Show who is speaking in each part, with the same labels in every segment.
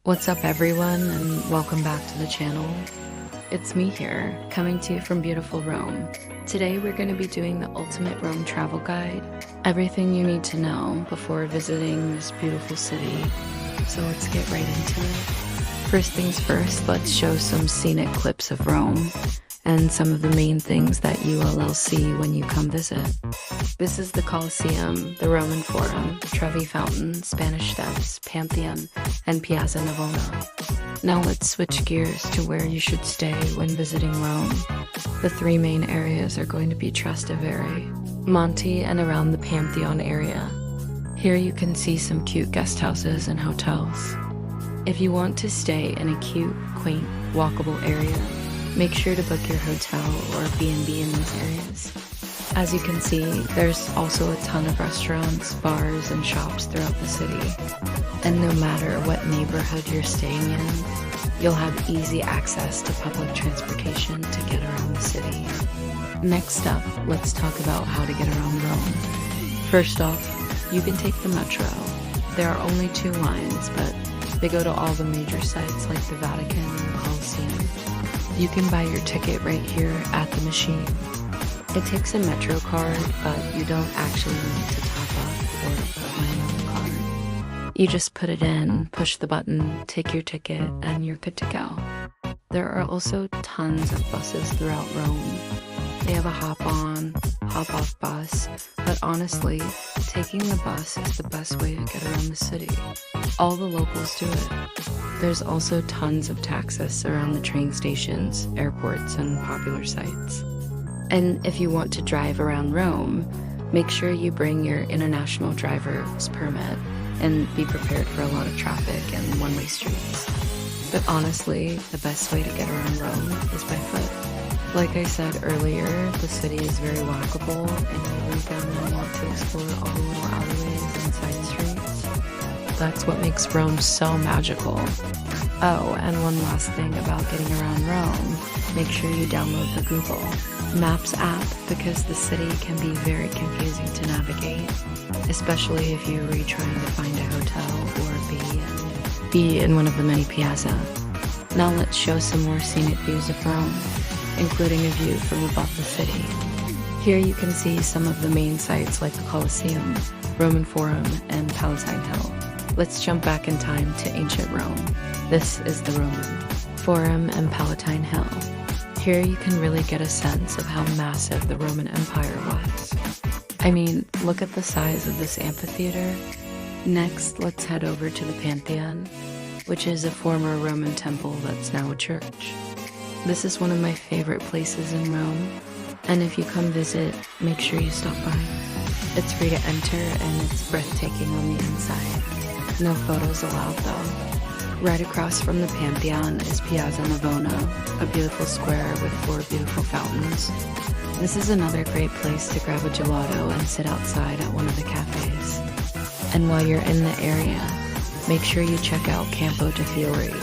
Speaker 1: What's up everyone, and welcome back to the channel. It's me here, coming to you from beautiful Rome. Today we're going to be doing the ultimate Rome travel guide. Everything you need to know before visiting this beautiful city. So let's get right into it. First things first, let's show some scenic clips of Rome and some of the main things that you will see when you come visit. This is the Colosseum, the Roman Forum, Trevi Fountain, Spanish Steps, Pantheon, and Piazza Navona. Now let's switch gears to where you should stay when visiting Rome. The three main areas are going to be Trastevere, Monte, and around the Pantheon area. Here you can see some cute guest houses and hotels. If you want to stay in a cute, quaint, walkable area, make sure to book your hotel or B&B in these areas. As you can see, there's also a ton of restaurants, bars, and shops throughout the city. And no matter what neighborhood you're staying in, you'll have easy access to public transportation to get around the city. Next up, let's talk about how to get around Rome. First off, you can take the metro. There are only 2 lines, but they go to all the major sites like the Vatican and Colosseum. You can buy your ticket right here at the machine. It takes a Metro card, but you don't actually need to top up or put money on the card. You just put it in, push the button, take your ticket, and you're good to go. There are also tons of buses throughout Rome. They have a hop-on, hop-off bus, but honestly, taking the bus is the best way to get around the city. All the locals do it. There's also tons of taxis around the train stations, airports, and popular sites. And if you want to drive around Rome, make sure you bring your international driver's permit and be prepared for a lot of traffic and one-way streets. But honestly, the best way to get around Rome is by foot. Like I said earlier, the city is very walkable, and you're going to want to explore all the little alleyways and side streets. That's what makes Rome so magical. Oh, and one last thing about getting around Rome, make sure you download the Google Maps app because the city can be very confusing to navigate, especially if you're trying to find a hotel or be in one of the many piazza. Now let's show some more scenic views of Rome, including a view from above the city. Here you can see some of the main sites like the Colosseum, Roman Forum, and Palatine Hill. Let's jump back in time to ancient Rome. This is the Roman Forum and Palatine Hill. Here you can really get a sense of how massive the Roman Empire was. I mean, look at the size of this amphitheater. Next, let's head over to the Pantheon, which is a former Roman temple that's now a church. This is one of my favorite places in Rome, and if you come visit, make sure you stop by. It's free to enter and it's breathtaking on the inside. No photos allowed though. Right across from the Pantheon is Piazza Navona, a beautiful square with 4 beautiful fountains. This is another great place to grab a gelato and sit outside at one of the cafes. And while you're in the area, make sure you check out Campo de Fiori,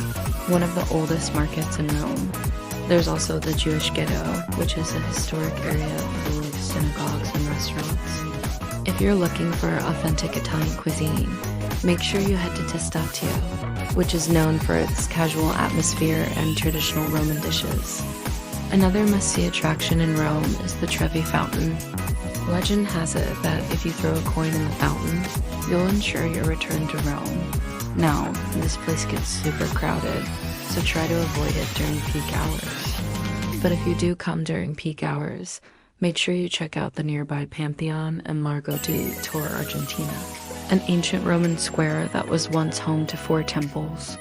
Speaker 1: one of the oldest markets in Rome. There's also the Jewish Ghetto, which is a historic area full of synagogues and restaurants. If you're looking for authentic Italian cuisine, make sure you head to Testaccio, which is known for its casual atmosphere and traditional Roman dishes. Another must-see attraction in Rome is the Trevi Fountain. Legend has it that if you throw a coin in the fountain, you'll ensure your return to Rome. Now, this place gets super crowded, so try to avoid it during peak hours. But if you do come during peak hours, make sure you check out the nearby Pantheon and Largo de Tor Argentina, an ancient Roman square that was once home to 4 temples.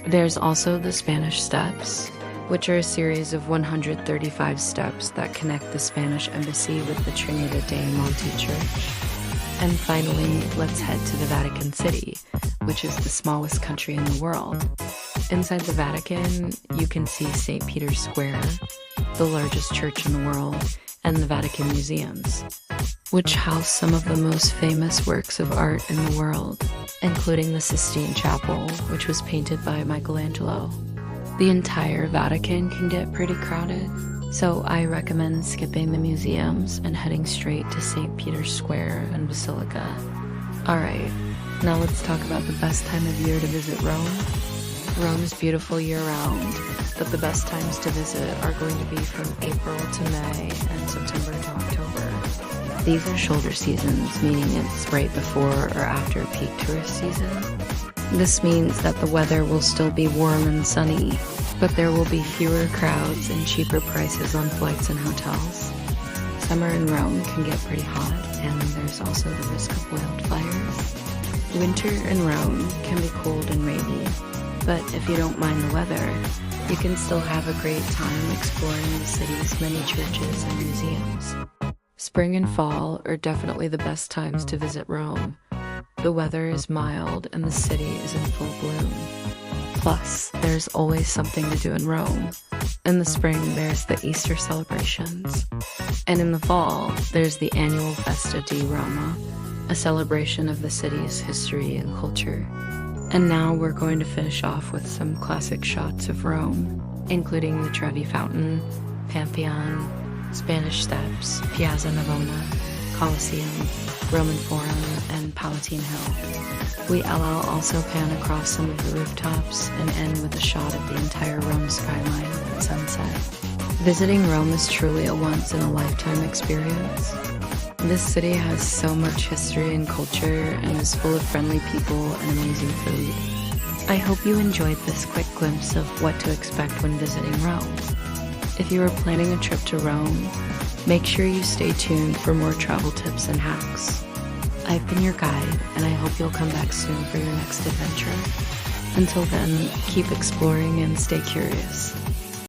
Speaker 1: There's also the Spanish Steps, which are a series of 135 steps that connect the Spanish embassy with the Trinidad de Monte Church. And finally, let's head to the Vatican City, which is the smallest country in the world. Inside the Vatican, you can see St. Peter's Square, the largest church in the world, and the Vatican Museums, which house some of the most famous works of art in the world, including the Sistine Chapel, which was painted by Michelangelo. The entire Vatican can get pretty crowded, so I recommend skipping the museums and heading straight to St. Peter's Square and Basilica. Alright, now let's talk about the best time of year to visit Rome. Rome is beautiful year-round, but the best times to visit are going to be from April to May and September to October. These are shoulder seasons, meaning it's right before or after peak tourist season. This means that the weather will still be warm and sunny, but there will be fewer crowds and cheaper prices on flights and hotels. Summer in Rome can get pretty hot, and there's also the risk of wildfires. Winter in Rome can be cold and rainy, but if you don't mind the weather, you can still have a great time exploring the city's many churches and museums. Spring and fall are definitely the best times to visit Rome. The weather is mild and the city is in full bloom. Plus, there's always something to do in Rome. In the spring, there's the Easter celebrations. And in the fall, there's the annual Festa di Roma, a celebration of the city's history and culture. And now we're going to finish off with some classic shots of Rome, including the Trevi Fountain, Pantheon, Spanish Steps, Piazza Navona, Colosseum, Roman Forum, and Palatine Hill. We allow also pan across some of the rooftops and end with a shot of the entire Rome skyline at sunset. Visiting Rome is truly a once-in-a-lifetime experience. This city has so much history and culture and is full of friendly people and amazing food. I hope you enjoyed this quick glimpse of what to expect when visiting Rome. If you are planning a trip to Rome, make sure you stay tuned for more travel tips and hacks. I've been your guide, and I hope you'll come back soon for your next adventure. Until then, keep exploring and stay curious.